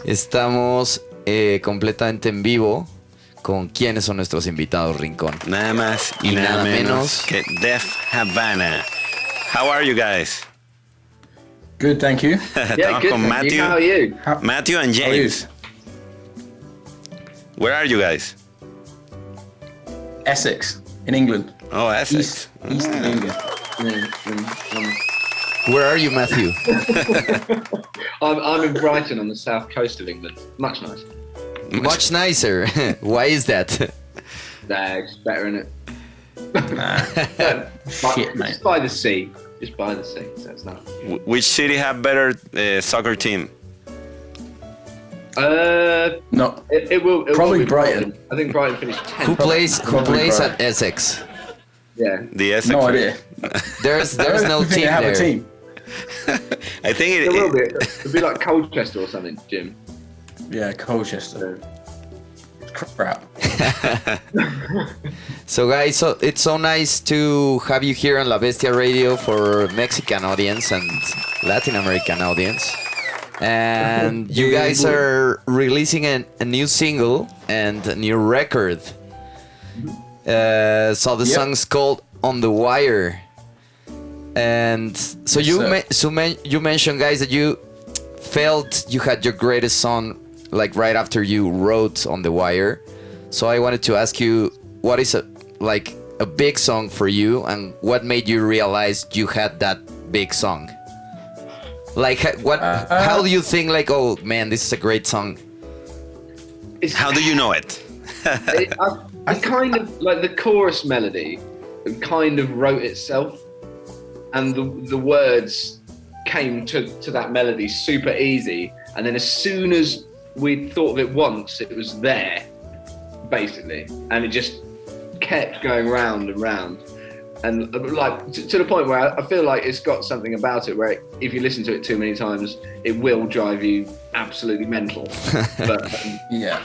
Estamos completamente en vivo con quiénes son nuestros invitados, Rincón. Nada más y nada menos que Def Havana. How are you guys? Good, thank you. Estamos good, con Matthew, How are you? Matthew and James. Where are you guys? Essex, in England. Oh, Essex. East of England. Where are you, Matthew? I'm in Brighton on the south coast of England. Much nicer. Much nicer. Why is that? Nah, it's better, isn't it? Shit, mate. Just by the sea. Just by the sea, so it's not. Which city have better soccer team? No, It will Probably be Brighton. I think Brighton finished 10th. Who plays Brighton. at Essex? Yeah. The Essex. no idea. There's no think team they have there. a team. I think It will be. It'll be like Colchester or something, Jim. Yeah, Colchester. Crap. So guys, it's so nice to have you here on La Bestia Radio for Mexican audience and Latin American audience. And you guys are releasing a new single and a new record. So the song's called On the Wire. And so you mentioned, guys, that you felt you had your greatest song like right after you wrote On the Wire. So I wanted to ask you, what is a big song for you, and what made you realize you had that big song? Like, what? How do you think? Like, oh man, this is a great song. How do you know it? I kind of like the chorus melody. Kind of wrote itself, and the words came to that melody super easy. And then as soon as we thought of it once, it was there, basically, and it just kept going round and round. And like to the point where I feel like it's got something about it where if you listen to it too many times, it will drive you absolutely mental. But Yeah.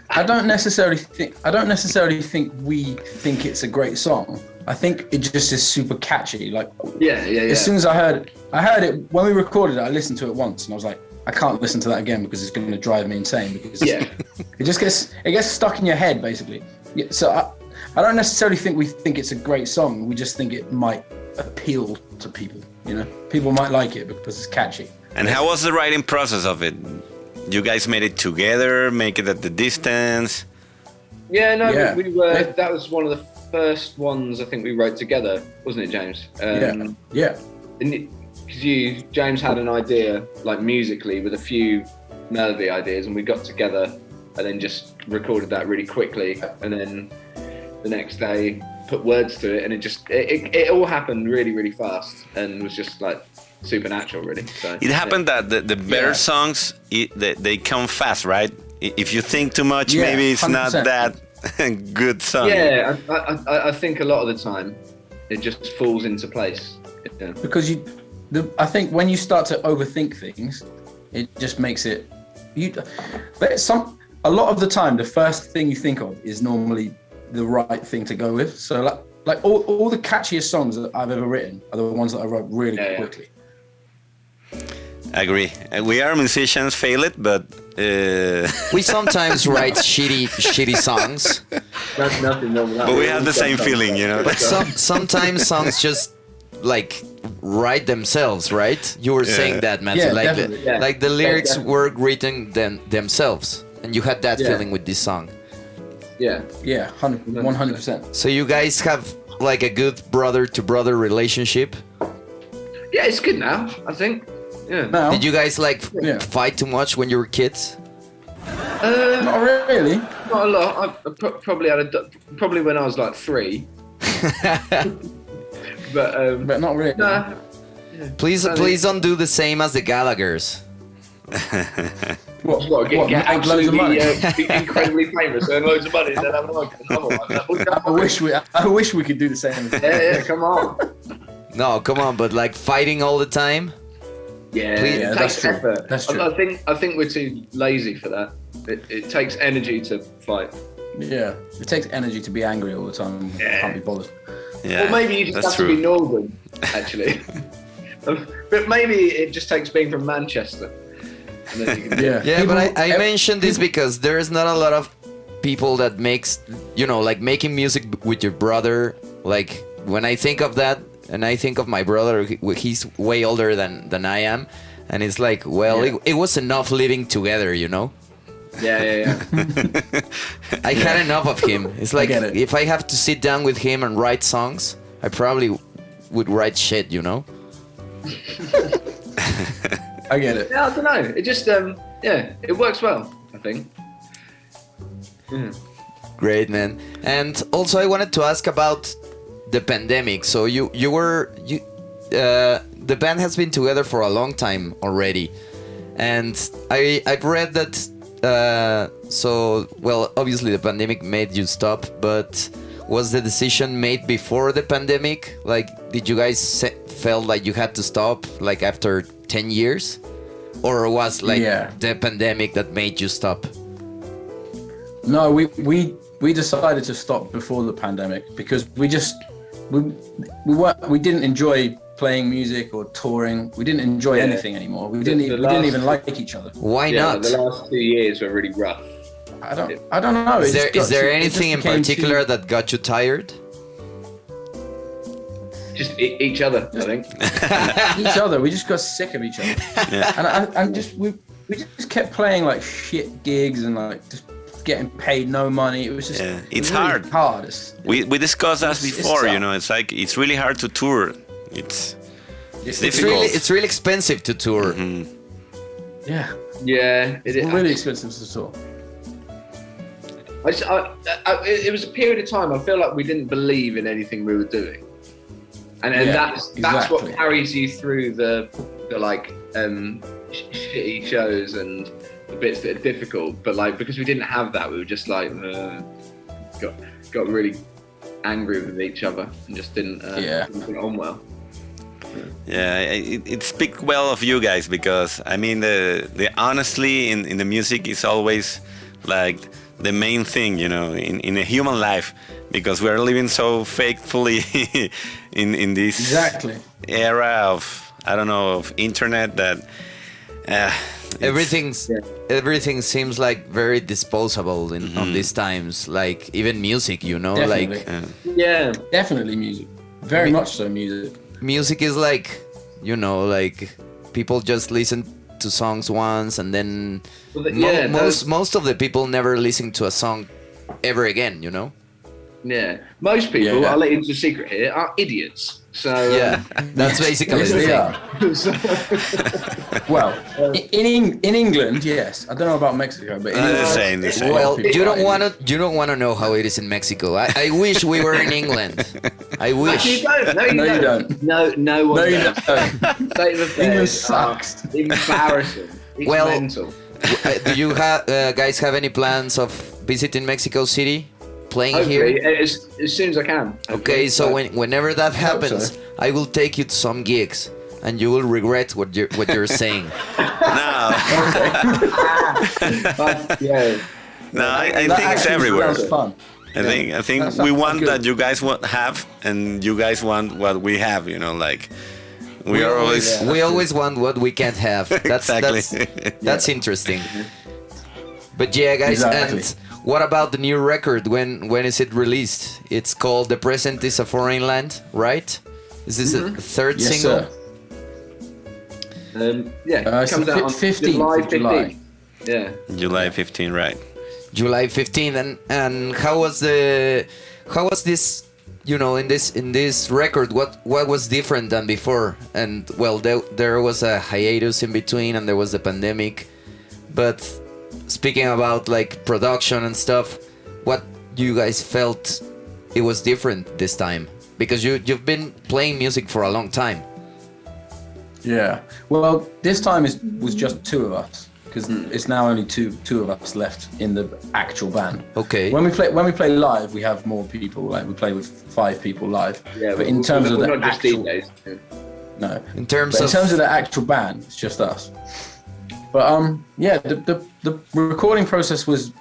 I don't necessarily think we think it's a great song. I think it just is super catchy. Like yeah. As soon as I heard it when we recorded it, I listened to it once and I was like, I can't listen to that again because it's going to drive me insane. Because it just gets stuck in your head basically. Yeah, so I don't necessarily think we think it's a great song. We just think it might appeal to people. You know, people might like it because it's catchy. And how was the writing process of it? You guys made it together, make it at the distance? Yeah, no, yeah. We were. That was one of the first ones I think we wrote together, wasn't it, James? Yeah. Because James had an idea, like musically, with a few melody ideas, and we got together and then just recorded that really quickly, and then the next day put words to it, and it all happened really, really fast, and was just like supernatural, really. So it happened that the better songs they come fast, right? If you think too much, maybe it's 100%. Not that good song. Yeah, I think a lot of the time it just falls into place. Yeah. Because I think when you start to overthink things, it just makes it. A lot of the time, the first thing you think of is normally the right thing to go with. So like all the catchiest songs that I've ever written are the ones that I wrote really quickly. I agree. We are musicians, fail it, but we sometimes write shitty songs. That's nothing wrong with that. But we have the same feeling, you know. But sometimes songs just like write themselves, right? You were saying that, Matthew. Yeah, like the lyrics were written themselves, and you had that feeling with this song. Yeah, 100%. So you guys have like a good brother-to-brother relationship. Yeah, it's good now, I think. Yeah. Now, did you guys fight too much when you were kids? Not really. Not a lot. I probably when I was like 3. But not really. Nah. Yeah. Please don't do the same as the Gallaghers. What get loads of money? Be incredibly famous, earn loads of money, and then have I wish we could do the same. Yeah, come on. No, come on, but like fighting all the time. Yeah, that's true. Effort. That's true. I think we're too lazy for that. It takes energy to fight. Yeah, it takes energy to be angry all the time. Yeah. Can't be bothered. Yeah, or maybe you just have to be northern, actually. But maybe it just takes being from Manchester. And then you can Yeah, but I mentioned this because there's not a lot of people that makes, like making music with your brother. Like when I think of that, and I think of my brother, he's way older than I am, and it's like, well, it was enough living together, Yeah. I had enough of him. It's like if I have to sit down with him and write songs, I probably would write shit, I get it. Yeah, I don't know. It just, it works well, I think. Great, man. And also, I wanted to ask about the pandemic. So the band has been together for a long time already, and I've read that. Obviously the pandemic made you stop, but was the decision made before the pandemic? Like, did you guys felt like you had to stop like after 10 years, or was like the pandemic that made you stop? No, we decided to stop before the pandemic because we didn't enjoy playing music or touring. We didn't enjoy anything anymore. We didn't even like each other. Why not? The last 2 years were really rough. I don't know. Is there anything in particular that got you tired? Just each other, I think. Each other. We just got sick of each other. Yeah. And we just kept playing like shit gigs and like just getting paid no money. It was just it's really hard. We discussed that before, it's like it's really hard to tour. It's difficult. It's really expensive to tour. Mm-hmm. Yeah. It's really expensive to tour. It was a period of time I feel like we didn't believe in anything we were doing, and that's what carries you through the like shitty shows and the bits that are difficult. But like because we didn't have that, we were just like got really angry with each other and just didn't get on well. Yeah, it speaks well of you guys because I mean the honestly in the music is always like the main thing, in a human life, because we're living so faithfully in this era of of internet that everything seems like very disposable on these times. Like even music, Definitely. like definitely music. Very much so music. Music is like like people just listen to songs once and then most of the people never listen to a song ever again, Yeah, most people, I'll let you into a secret here, are idiots. So that's basically the thing. Well, in England, yes. I don't know about Mexico, but the same. Well, you don't want to know how it is in Mexico. I wish we were in England. I wish. You don't. No, you don't. No one. No, you don't. England sucks. Embarrassing. It's mental. Do you guys have any plans of visiting Mexico City? Playing Hopefully, here as soon as I can. Okay, so whenever that happens, I will take you to some gigs, and you will regret what you're saying. No. No, I think it's everywhere. Fun. I think we want that you guys have, and you guys want what we have. Like we always want what we can't have. That's interesting. But yeah, guys, and what about the new record? When is it released? It's called "The Present Is a Foreign Land," right? Is this the third single? It comes out on 15th July. Yeah, July 15, right? July 15, and how was this? In this record, what was different than before? And well, there was a hiatus in between, and there was the pandemic, but. Speaking about like production and stuff, what you guys felt it was different this time? Because you've been playing music for a long time. Yeah. Well, this time was just two of us because it's now only two of us left in the actual band. Okay. When we play live, we have more people. Like we play with 5 people live. Yeah. But in terms of the not just actual, DJs. no. In terms of the actual band, it's just us. But the recording process was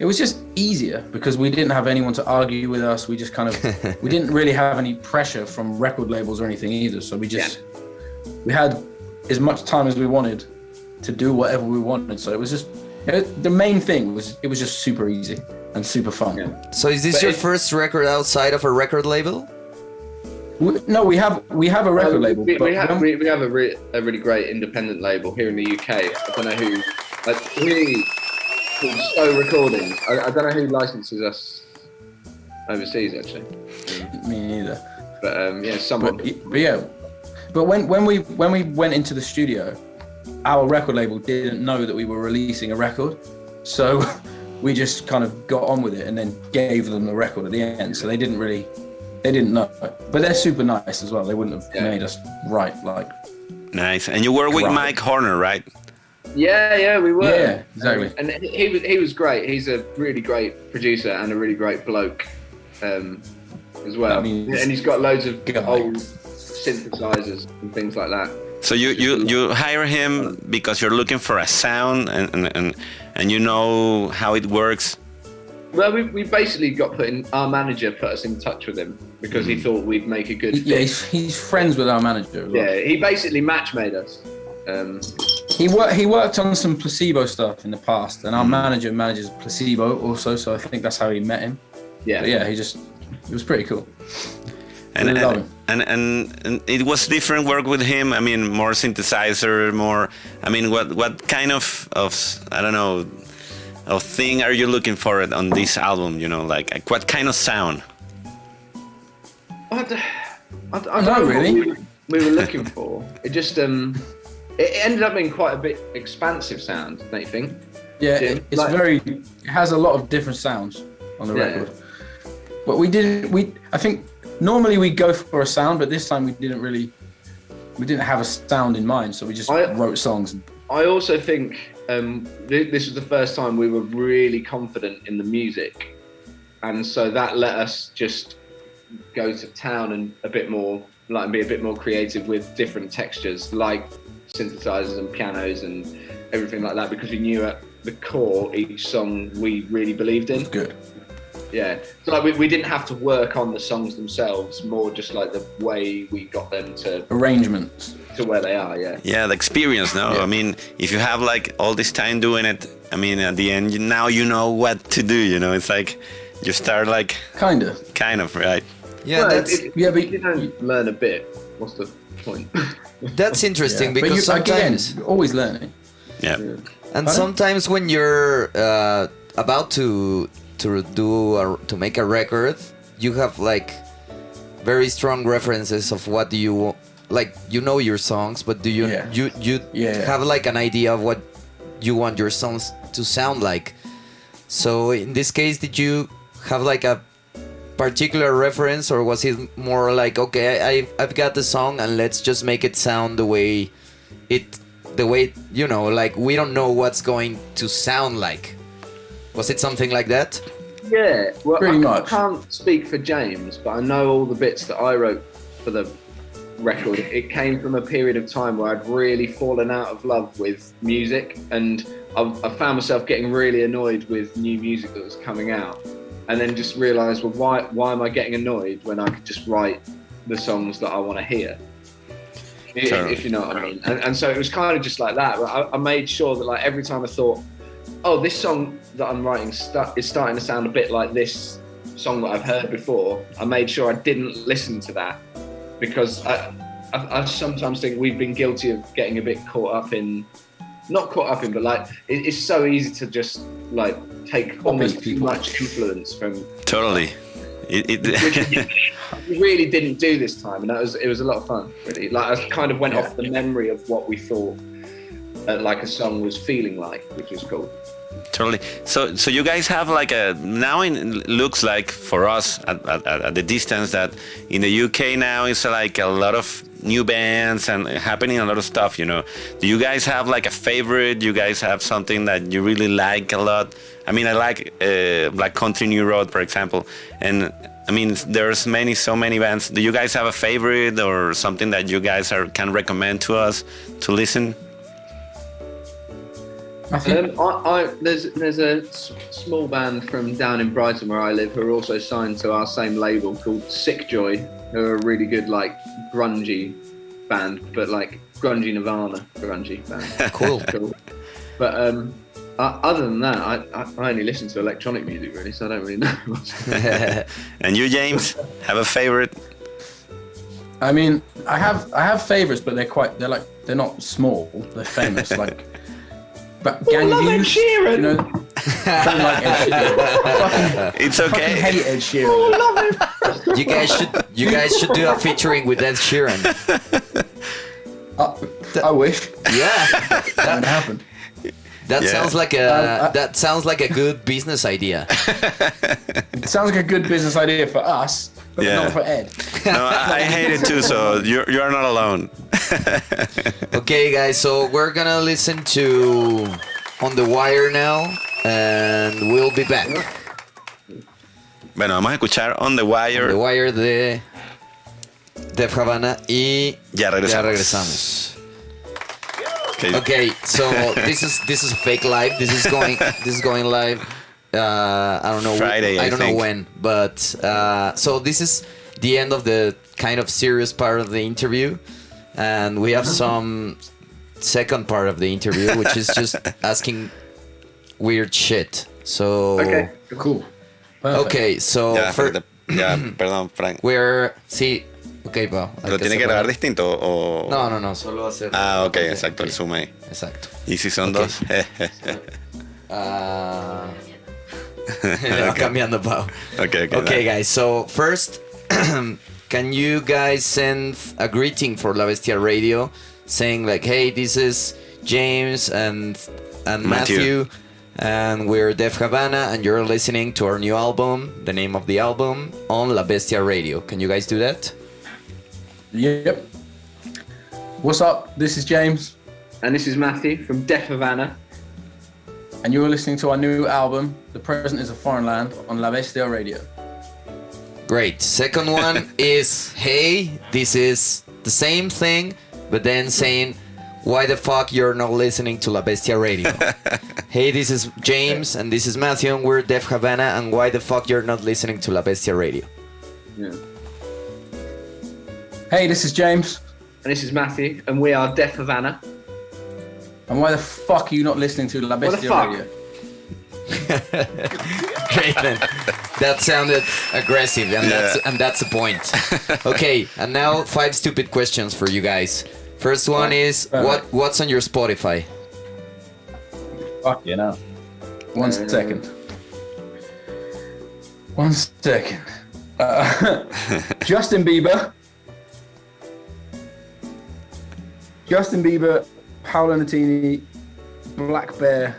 just easier because we didn't have anyone to argue with us. We just kind of we didn't really have any pressure from record labels or anything either. So we we had as much time as we wanted to do whatever we wanted. So it was just the main thing was it was just super easy and super fun. Yeah. So is this your first record outside of a record label? No, we have a record label. We but have a really great independent label here in the UK. I don't know who, like really called So Recordings. I don't know who licenses us overseas actually. Me neither. But yeah, someone. But when we went into the studio, our record label didn't know that we were releasing a record, so we just kind of got on with it and then gave them the record at the end. So they didn't know, but they're super nice as well. They wouldn't have made us write like. Nice, and you were with Mike Horner, right? Yeah, we were. Yeah, exactly. And he was great. He's a really great producer and a really great bloke, as well. And he's got loads of old synthesizers and things like that. So you hire him because you're looking for a sound and you know how it works. Well, we basically our manager put us in touch with him because he thought we'd make a good fit. Yeah, he's friends with our manager as well. Yeah, he basically match made us. He worked on some Placebo stuff in the past, and our manager manages Placebo also, so I think that's how he met him. Yeah. But yeah, it was pretty cool. And it was different work with him. I mean, more synthesizer, more. I mean, what kind of I don't know, of thing are you looking for on this album? You know, like what kind of sound? I don't know really. What we were looking for. It just it ended up being quite a bit expansive sound, don't you think? Yeah, it's it has a lot of different sounds on the record. But I think normally we go for a sound, but this time we didn't have a sound in mind, so we just wrote songs. I also think this was the first time we were really confident in the music, and so that let us just go to town and be a bit more creative with different textures, like synthesizers and pianos and everything like that, because we knew at the core each song we really believed in. Good. Yeah, so like we didn't have to work on the songs themselves, more just like the way we got them to arrangements to where they are. Yeah, the experience. I mean, if you have like all this time doing it, I mean, at the end now you know what to do. You know, it's like you start like kind of right. Yeah, but if you don't learn a bit, what's the point? That's interesting because sometimes you're always learning. Yeah. And sometimes when you're about to make a record, you have like very strong references of what do you like. You know your songs, but do you have like an idea of what you want your songs to sound like? So in this case, did you have like a particular reference, or was it more like, okay, I've got the song and let's just make it sound the way you know, like we don't know what's going to sound like? Was it something like that? Yeah, well, pretty much. I can't speak for James, but I know all the bits that I wrote for the record. It came from a period of time where I'd really fallen out of love with music, and I found myself getting really annoyed with new music that was coming out, and then just realised, well, why am I getting annoyed when I could just write the songs that I want to hear? If you know what I mean. And so it was kind of just like that. I made sure that like every time I thought, oh, this song that I'm writing is starting to sound a bit like this song that I've heard before, I made sure I didn't listen to that, because I sometimes think we've been guilty of getting a bit not caught up in, but like it's so easy to just like take almost too much influence from. Totally. We really didn't do this time, and it was a lot of fun. Really, like I kind of went off the memory of what we thought like a song was feeling like, which was cool. Totally. So you guys have like now it looks like for us at the distance that in the UK now it's like a lot of new bands and happening a lot of stuff, you know. Do you guys have like a favorite? Do you guys have something that you really like a lot? I mean, I like Black Country New Road, for example, and I mean there's so many bands. Do you guys have a favorite or something that you guys can recommend to us to listen? There's a small band from down in Brighton where I live who are also signed to our same label called Sick Joy, who are really good, like grungy band, but like grungy Nirvana, grungy band. Cool. Cool. But other than that, I only listen to electronic music really, so I don't really know much. And you, James, have a favorite? I mean, I have favorites, but they're not small. They're famous, like. But Gang of Youth, you know, don't like Ed Sheeran. It's okay. Fucking hate Ed Sheeran. You guys should do a featuring with Ed Sheeran. I wish Yeah, that would happen. that Yeah. sounds like a good business idea. It sounds like a good business idea for us, but Yeah. not for Ed. No, I hate it too, so you're not alone. Okay, guys, so we're gonna listen to On the Wire now, and we'll be back. Bueno, vamos a escuchar On the On Wire. the Wire de Havana y Ya regresamos. ya regresamos. Okay. Okay, so this is a fake live. This is going live. I don't know. Friday, I don't know think. when, but so this is the end of the kind of serious part of the interview, and we have some second part of the interview, which is just asking weird shit. So Okay. Cool. Perfect. okay, so Ya, for, ya, perdón, Frank. we're sí. Okay, Pau. hay ¿Lo tiene que separar. grabar distinto o...? No, solo hacer. Ah, ok, exacto, el zoom ahí. Exacto. ¿Y si son Ok. dos? Le va cambiando, Pau. Okay, Okay, guys. So first, can you guys send a greeting for La Bestia Radio, saying like, "Hey, this is James and Matthew, and we're Def Havana, and you're listening to our new album, the name of the album, on La Bestia Radio." Can you guys do that? Yep. What's up? This is James, And this is Matthew from Def Havana. and you're listening to our new album, "The Present Is a Foreign Land," on La Bestia Radio. Great. Second one is, "Hey, this is the same thing, but then saying, why the fuck you're not listening to La Bestia Radio?" "Hey, this is James and this is Matthew and we're Def Havana, and why the fuck you're not listening to La Bestia Radio?" Yeah. Hey, this is James, And this is Matthew, and we are Def Havana. and why the fuck are you not listening to La What the Bestia fuck? Radio? Great, man. That sounded aggressive, and Yeah. that's the point. Okay, and now 5 stupid questions for you guys. First one is, what's on your Spotify? Fuck you know. One second. 1 second. Justin Bieber. Justin Bieber, Paolo Nutini, Black Bear,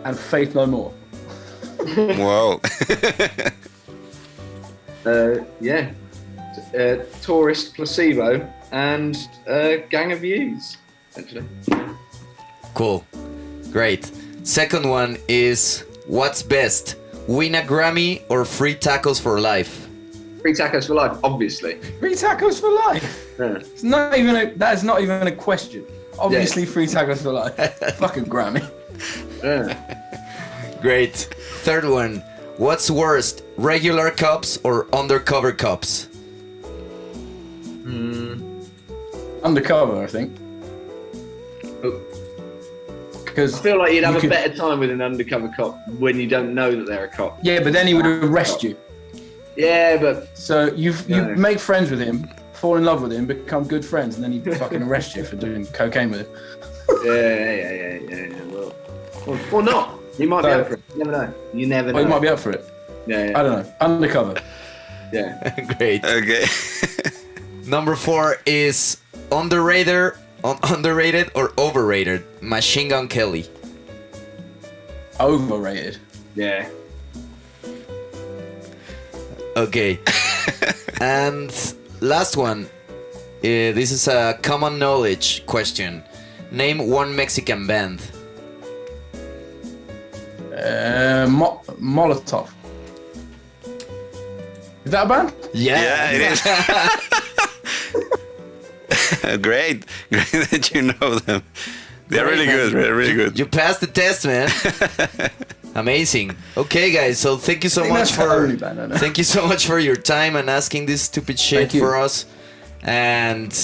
and Faith No More. Wow. Yeah. Tourist, Placebo, and Gang of Youths, essentially. Cool. Great. Second one is, what's best? Win a Grammy or free tacos for life? Free tacos for life, obviously. Free tacos for life. Yeah. That is not even a question. Obviously, free tacos for life. Fucking Grammy. Yeah. Great. Third one, what's worst? Regular cups or undercover cups? Undercover, I think. Oh. Because I feel like you'd have You a could- better time with an undercover cop when you don't know that they're a cop. yeah, but then he would arrest you. Yeah, but So you No. make friends with him, fall in love with him, become good friends, and then he fucking arrest you for doing cocaine with him. yeah. Or not. You might be So- up for it. You never know. You never Or know. he might be up for it. Yeah, I don't know. Undercover. yeah. Great. Okay. Number 4 is underrated or overrated? Machine Gun Kelly. Overrated. Yeah. Okay. And last one. This is a common knowledge question. Name one Mexican band. Molotov. Is that a band? Yeah, it is. Great that you know them. They're Great, really man. good. They're really good. You passed the test, man. Amazing. Okay, guys. So thank you so I think much that's the for only band I know. thank you so much for your time and asking this stupid shit Thank you. for us. And